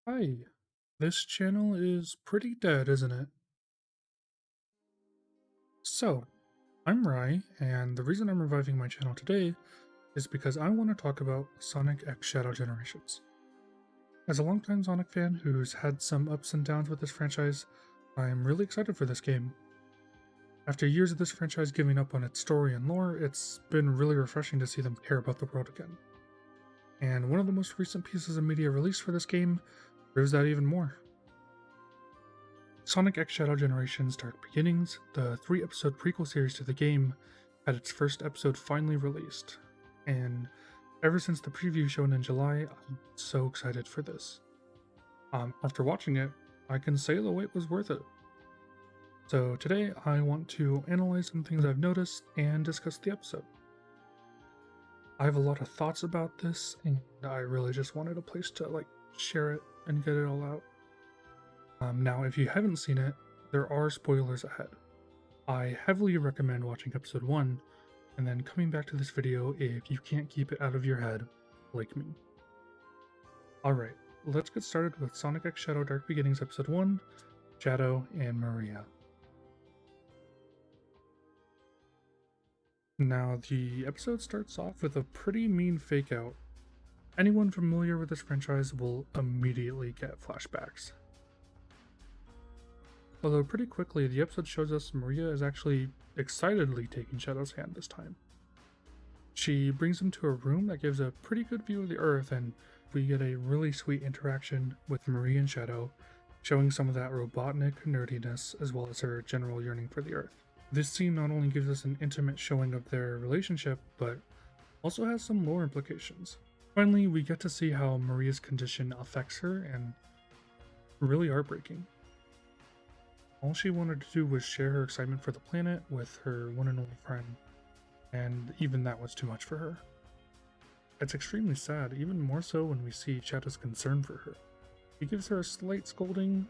Hi, this channel is pretty dead, isn't it? So, I'm Rai, and the reason I'm reviving my channel today is because I want to talk about Sonic X Shadow Generations. As a longtime Sonic fan who's had some ups and downs with this franchise, I'm really excited for this game. After years of this franchise giving up on its story and lore, it's been really refreshing to see them care about the world again. And one of the most recent pieces of media released for this game proves that even more. Sonic X Shadow Generations Dark Beginnings, the 3-episode prequel series to the game, had its first episode finally released, and ever since the preview shown in July, I'm so excited for this. After watching it, I can say the wait was worth it. So today, I want to analyze some things I've noticed and discuss the episode. I have a lot of thoughts about this, and I really just wanted a place to share it and get it all out. Now, if you haven't seen it, there are spoilers ahead. I heavily recommend watching episode 1 and then coming back to this video if you can't keep it out of your head, like me. Alright, let's get started with Sonic X Shadow Dark Beginnings episode 1, Shadow and Maria. Now, the episode starts off with a pretty mean fake out. Anyone familiar with this franchise will immediately get flashbacks. Although pretty quickly, the episode shows us Maria is actually excitedly taking Shadow's hand this time. She brings him to a room that gives a pretty good view of the Earth, and we get a really sweet interaction with Maria and Shadow, showing some of that Robotnik nerdiness as well as her general yearning for the Earth. This scene not only gives us an intimate showing of their relationship, but also has some lore implications. Finally, we get to see how Maria's condition affects her, and really heartbreaking. All she wanted to do was share her excitement for the planet with her one and only friend, and even that was too much for her. It's extremely sad, even more so when we see Shadow's concern for her. He gives her a slight scolding,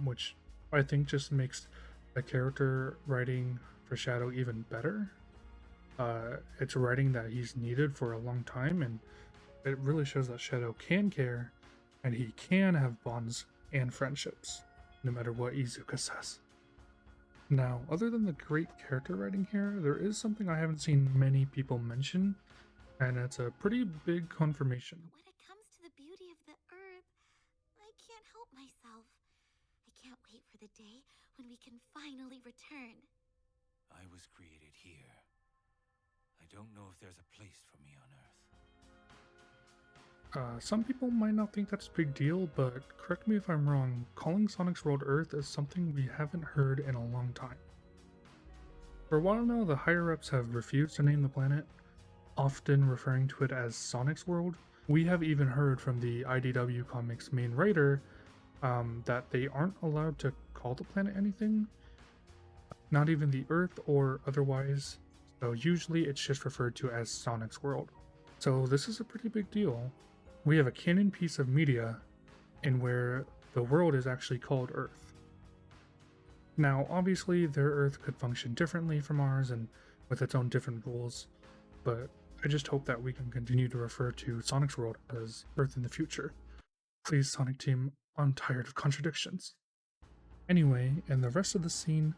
which I think just makes the character writing for Shadow even better. It's writing that he's needed for a long time, and it really shows that Shadow can care, and he can have bonds and friendships, no matter what Izuka says. Now, other than the great character writing here, there is something I haven't seen many people mention, and it's a pretty big confirmation. When it comes to the beauty of the herb, I can't help myself. I can't wait for the day when we can finally return. I was created here. I don't know if there's a place for me on Earth. Some people might not think that's a big deal, but correct me if I'm wrong, calling Sonic's world Earth is something we haven't heard in a long time. For a while now, the higher-ups have refused to name the planet, often referring to it as Sonic's world. We have even heard from the IDW Comics main writer that they aren't allowed to call the planet anything, not even the Earth or otherwise, so usually it's just referred to as Sonic's world. So this is a pretty big deal. We have a canon piece of media in where the world is actually called Earth. Now, obviously, their Earth could function differently from ours and with its own different rules, but I just hope that we can continue to refer to Sonic's world as Earth in the future. Please, Sonic Team, I'm tired of contradictions. Anyway, in the rest of the scene,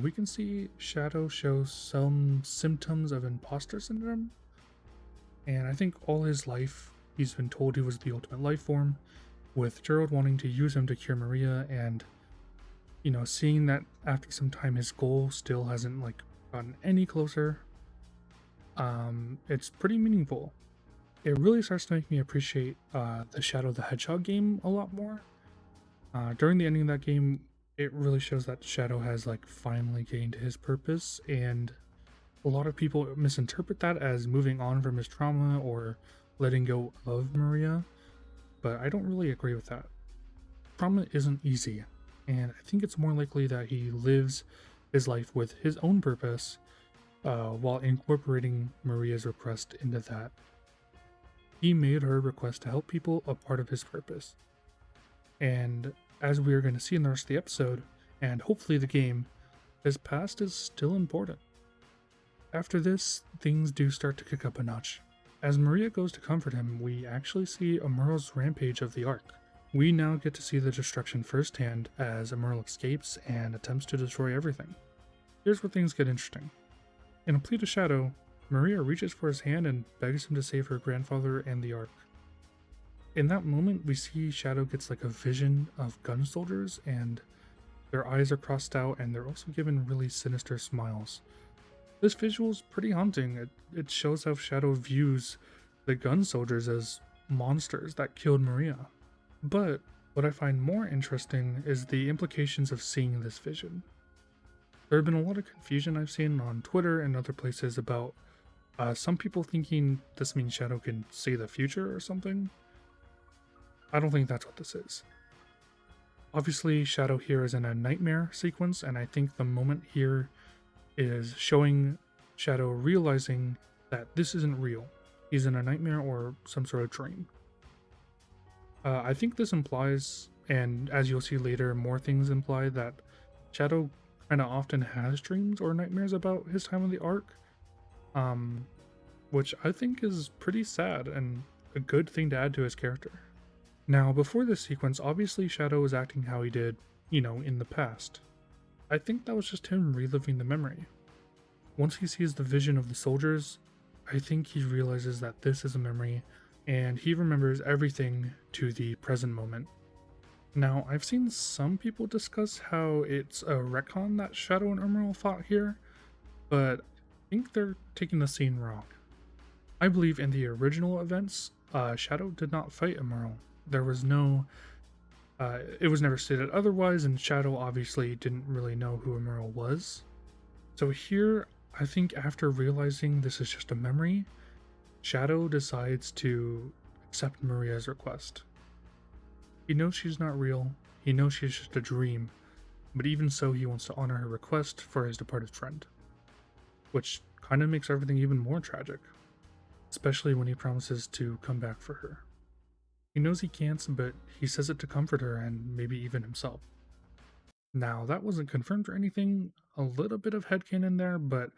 we can see Shadow show some symptoms of imposter syndrome, and I think all his life he's been told he was the ultimate life form, with Gerald wanting to use him to cure Maria, and seeing that after some time his goal still hasn't gotten any closer. It's pretty meaningful. It really starts to make me appreciate the Shadow the Hedgehog game a lot more. During the ending of that game, it really shows that Shadow has finally gained his purpose, and a lot of people misinterpret that as moving on from his trauma or letting go of Maria, but I don't really agree with that. Trauma isn't easy, and I think it's more likely that he lives his life with his own purpose while incorporating Maria's request into that. He made her request to help people a part of his purpose. And as we are going to see in the rest of the episode, and hopefully the game, his past is still important. After this, things do start to kick up a notch. As Maria goes to comfort him, we actually see Amuro's rampage of the arc. We now get to see the destruction firsthand as Emerald escapes and attempts to destroy everything. Here's where things get interesting. In a plea to Shadow, Maria reaches for his hand and begs him to save her grandfather and the Ark. In that moment, we see Shadow gets like a vision of gun soldiers, and their eyes are crossed out, and they're also given really sinister smiles. This visual is pretty haunting. It shows how Shadow views the gun soldiers as monsters that killed Maria. But what I find more interesting is the implications of seeing this vision. There have been a lot of confusion I've seen on Twitter and other places about some people thinking this means Shadow can see the future or something. I don't think that's what this is. Obviously, Shadow here is in a nightmare sequence, and I think the moment here is showing Shadow realizing that this isn't real. He's in a nightmare or some sort of dream. I think this implies, and as you'll see later, more things imply that Shadow kind of often has dreams or nightmares about his time on the Ark, which I think is pretty sad and a good thing to add to his character. Now, before this sequence, obviously Shadow was acting how he did, in the past. I think that was just him reliving the memory. Once he sees the vision of the soldiers, I think he realizes that this is a memory, and he remembers everything to the present moment. Now, I've seen some people discuss how it's a retcon that Shadow and Emerald fought here, but I think they're taking the scene wrong. I believe in the original events, Shadow did not fight Emerald. There was no, it was never stated otherwise, and Shadow obviously didn't really know who Emerald was. So here, I think after realizing this is just a memory, Shadow decides to accept Maria's request. He knows she's not real, he knows she's just a dream, but even so he wants to honor her request for his departed friend. Which kind of makes everything even more tragic, especially when he promises to come back for her. He knows he can't, but he says it to comfort her and maybe even himself. Now, that wasn't confirmed or anything, a little bit of headcanon there, but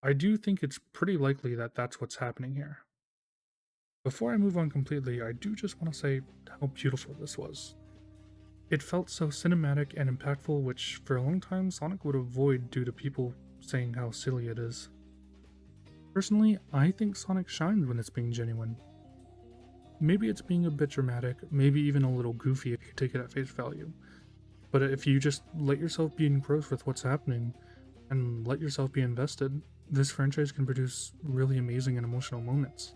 I do think it's pretty likely that that's what's happening here. Before I move on completely, I do just want to say how beautiful this was. It felt so cinematic and impactful, which for a long time Sonic would avoid due to people saying how silly it is. Personally, I think Sonic shines when it's being genuine. Maybe it's being a bit dramatic, maybe even a little goofy if you take it at face value. But if you just let yourself be engrossed with what's happening and let yourself be invested, this franchise can produce really amazing and emotional moments.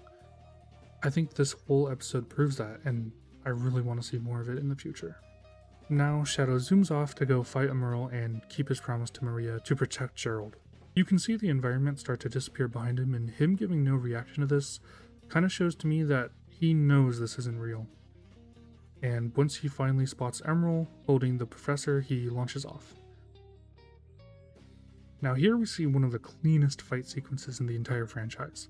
I think this whole episode proves that, and I really want to see more of it in the future. Now, Shadow zooms off to go fight Emerald and keep his promise to Maria to protect Gerald. You can see the environment start to disappear behind him, and him giving no reaction to this kind of shows to me that he knows this isn't real. And once he finally spots Emerald holding the professor, he launches off. Now here we see one of the cleanest fight sequences in the entire franchise.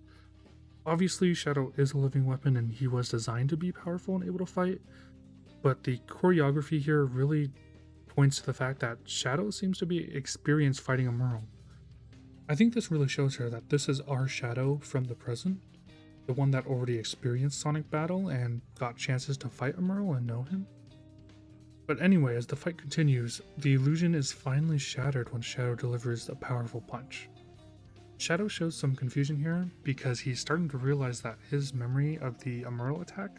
Obviously, Shadow is a living weapon and he was designed to be powerful and able to fight, but the choreography here really points to the fact that Shadow seems to be experienced fighting Emerald. I think this really shows her that this is our Shadow from the present, the one that already experienced Sonic battle and got chances to fight Emerald and know him. But anyway, as the fight continues, the illusion is finally shattered when Shadow delivers a powerful punch. Shadow shows some confusion here because he's starting to realize that his memory of the Emerald attack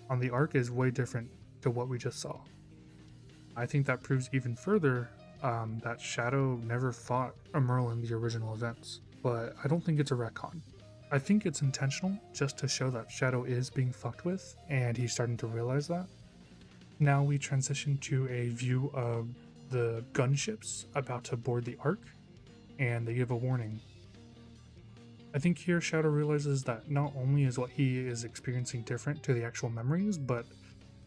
on the Ark is way different to what we just saw. I think that proves even further that Shadow never fought Emerald in the original events, but I don't think it's a retcon. I think it's intentional just to show that Shadow is being fucked with, and he's starting to realize that. Now we transition to a view of the gunships about to board the Ark, and they give a warning. I think here Shadow realizes that not only is what he is experiencing different to the actual memories, but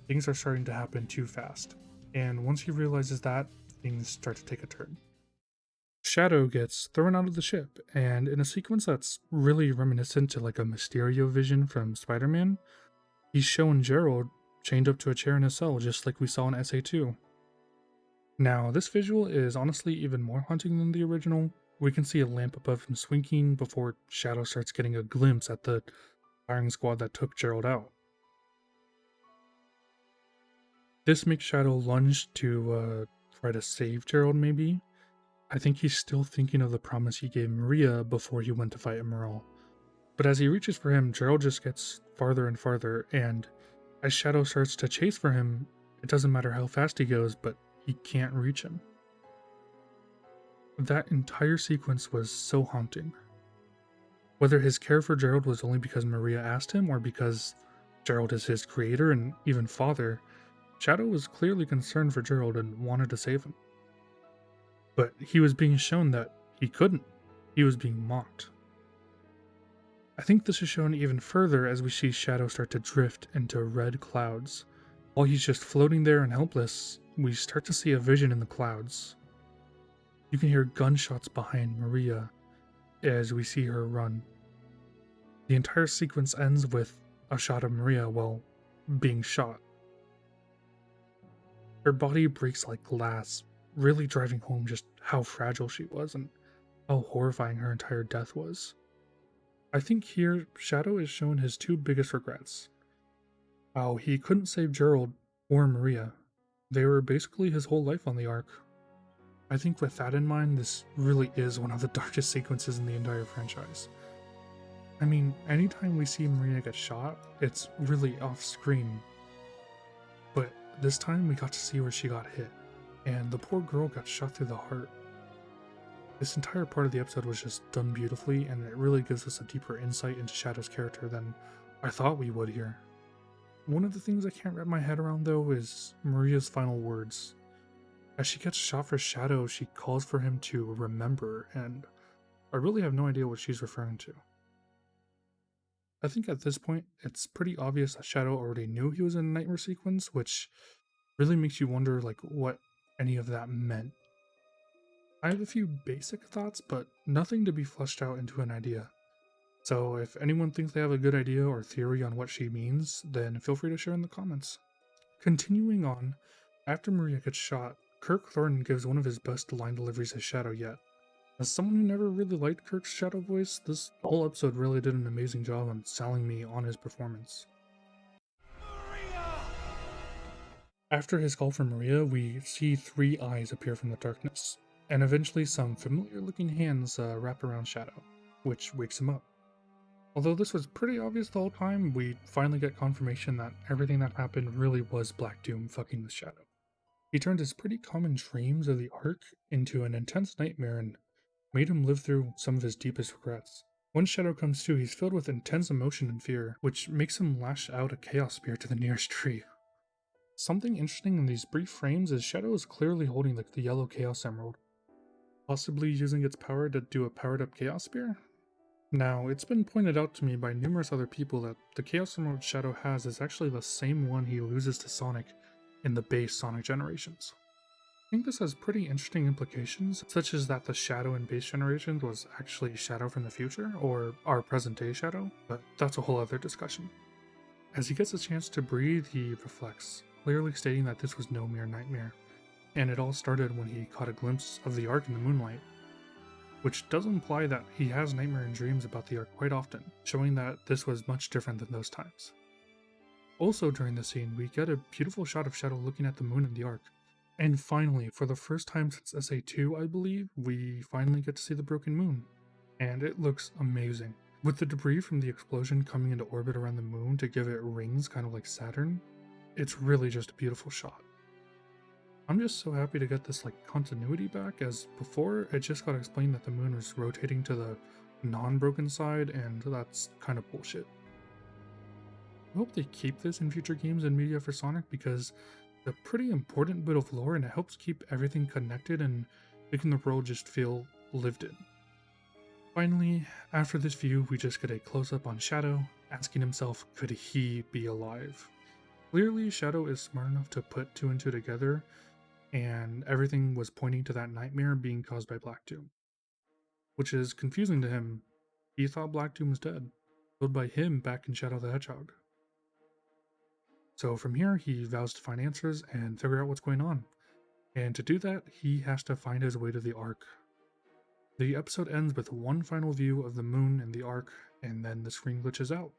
things are starting to happen too fast. And once he realizes that, things start to take a turn. Shadow gets thrown out of the ship, and in a sequence that's really reminiscent to like a Mysterio vision from Spider-Man, he's shown Gerald chained up to a chair in his cell just like we saw in SA2. Now, this visual is honestly even more haunting than the original. We can see a lamp above him swinking before Shadow starts getting a glimpse at the firing squad that took Gerald out. This makes Shadow lunge to try to save Gerald, maybe. I think he's still thinking of the promise he gave Maria before he went to fight Emerald. But as he reaches for him, Gerald just gets farther and farther, and as Shadow starts to chase for him, it doesn't matter how fast he goes, but he can't reach him. That entire sequence was so haunting. Whether his care for Gerald was only because Maria asked him, or because Gerald is his creator and even father, Shadow was clearly concerned for Gerald and wanted to save him. But he was being shown that he couldn't. He was being mocked. I think this is shown even further as we see Shadow start to drift into red clouds. While he's just floating there and helpless, we start to see a vision in the clouds. You can hear gunshots behind Maria as we see her run. The entire sequence ends with a shot of Maria while being shot. Her body breaks like glass, really driving home just how fragile she was and how horrifying her entire death was. I think here Shadow is shown his two biggest regrets. How he couldn't save Gerald or Maria. They were basically his whole life on the Ark. I think with that in mind, this really is one of the darkest sequences in the entire franchise. I mean, anytime we see Maria get shot, it's really off screen. But this time we got to see where she got hit, and the poor girl got shot through the heart. This entire part of the episode was just done beautifully, and it really gives us a deeper insight into Shadow's character than I thought we would here. One of the things I can't wrap my head around though is Maria's final words. As she gets shot for Shadow, she calls for him to remember, and I really have no idea what she's referring to. I think at this point, it's pretty obvious that Shadow already knew he was in a nightmare sequence, which really makes you wonder like what any of that meant. I have a few basic thoughts, but nothing to be fleshed out into an idea. So if anyone thinks they have a good idea or theory on what she means, then feel free to share in the comments. Continuing on, after Maria gets shot, Kirk Thornton gives one of his best line deliveries as Shadow yet. As someone who never really liked Kirk's Shadow voice, this whole episode really did an amazing job on selling me on his performance. Maria! After his call for Maria, we see three eyes appear from the darkness, and eventually some familiar looking hands wrap around Shadow, which wakes him up. Although this was pretty obvious the whole time, we finally get confirmation that everything that happened really was Black Doom fucking with Shadow. He turned his pretty common dreams of the Ark into an intense nightmare and made him live through some of his deepest regrets. When Shadow comes to, he's filled with intense emotion and fear, which makes him lash out a Chaos Spear to the nearest tree. Something interesting in these brief frames is Shadow is clearly holding the yellow Chaos Emerald, possibly using its power to do a powered up Chaos Spear? Now, it's been pointed out to me by numerous other people that the Chaos Emerald Shadow has is actually the same one he loses to Sonic in the base Sonic Generations. I think this has pretty interesting implications, such as that the Shadow in base Generations was actually Shadow from the future, or our present day Shadow, but that's a whole other discussion. As he gets a chance to breathe, he reflects, clearly stating that this was no mere nightmare, and it all started when he caught a glimpse of the Ark in the moonlight, which does imply that he has nightmare and dreams about the Ark quite often, showing that this was much different than those times. Also during the scene, we get a beautiful shot of Shadow looking at the moon and the Ark. And finally, for the first time since SA2, I believe, we finally get to see the broken moon. And it looks amazing. With the debris from the explosion coming into orbit around the moon to give it rings kind of like Saturn, it's really just a beautiful shot. I'm just so happy to get this continuity back, as before it just got explained that the moon was rotating to the non-broken side, and that's kind of bullshit. I hope they keep this in future games and media for Sonic, because it's a pretty important bit of lore and it helps keep everything connected and making the world just feel lived in. Finally, after this view, we just get a close-up on Shadow, asking himself, could he be alive? Clearly, Shadow is smart enough to put two and two together, and everything was pointing to that nightmare being caused by Black Doom. Which is confusing to him. He thought Black Doom was dead, killed by him back in Shadow the Hedgehog. So from here, he vows to find answers and figure out what's going on. And to do that, he has to find his way to the Ark. The episode ends with one final view of the moon and the Ark, and then the screen glitches out.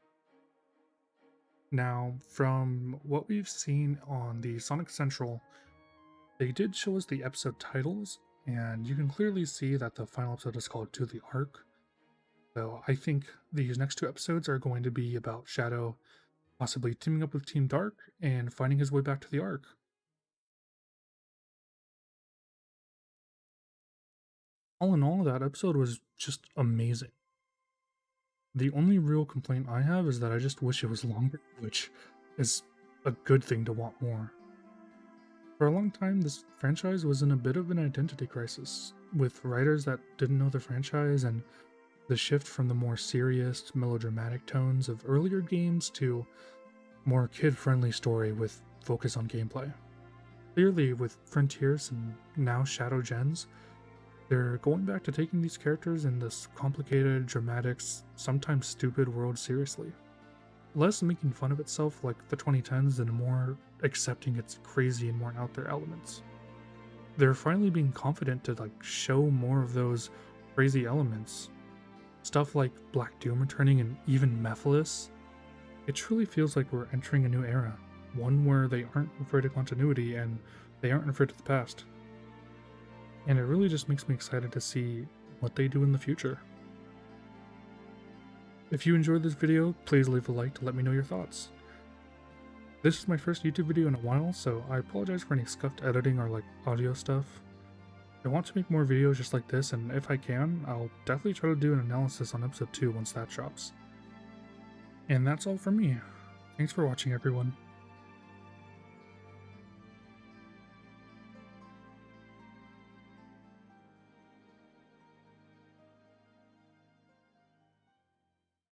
Now, from what we've seen on the Sonic Central, they did show us the episode titles, and you can clearly see that the final episode is called To the Ark. So I think these next two episodes are going to be about Shadow possibly teaming up with Team Dark and finding his way back to the Ark. All in all, that episode was just amazing. The only real complaint I have is that I just wish it was longer, which is a good thing to want more. For a long time, this franchise was in a bit of an identity crisis, with writers that didn't know the franchise and the shift from the more serious, melodramatic tones of earlier games to more kid-friendly story with focus on gameplay. Clearly, with Frontiers and now Shadow Gens, they're going back to taking these characters in this complicated, dramatic, sometimes stupid world seriously. Less making fun of itself like the 2010s and more accepting its crazy and more out there elements. They're finally being confident to show more of those crazy elements. Stuff like Black Doom returning and even Mephiles. It truly feels like we're entering a new era, one where they aren't afraid of continuity and they aren't afraid of the past. And it really just makes me excited to see what they do in the future. If you enjoyed this video, please leave a like to let me know your thoughts. This is my first YouTube video in a while, so I apologize for any scuffed editing or audio stuff. I want to make more videos just like this, and if I can, I'll definitely try to do an analysis on episode 2 once that drops. And that's all from me. Thanks for watching, everyone.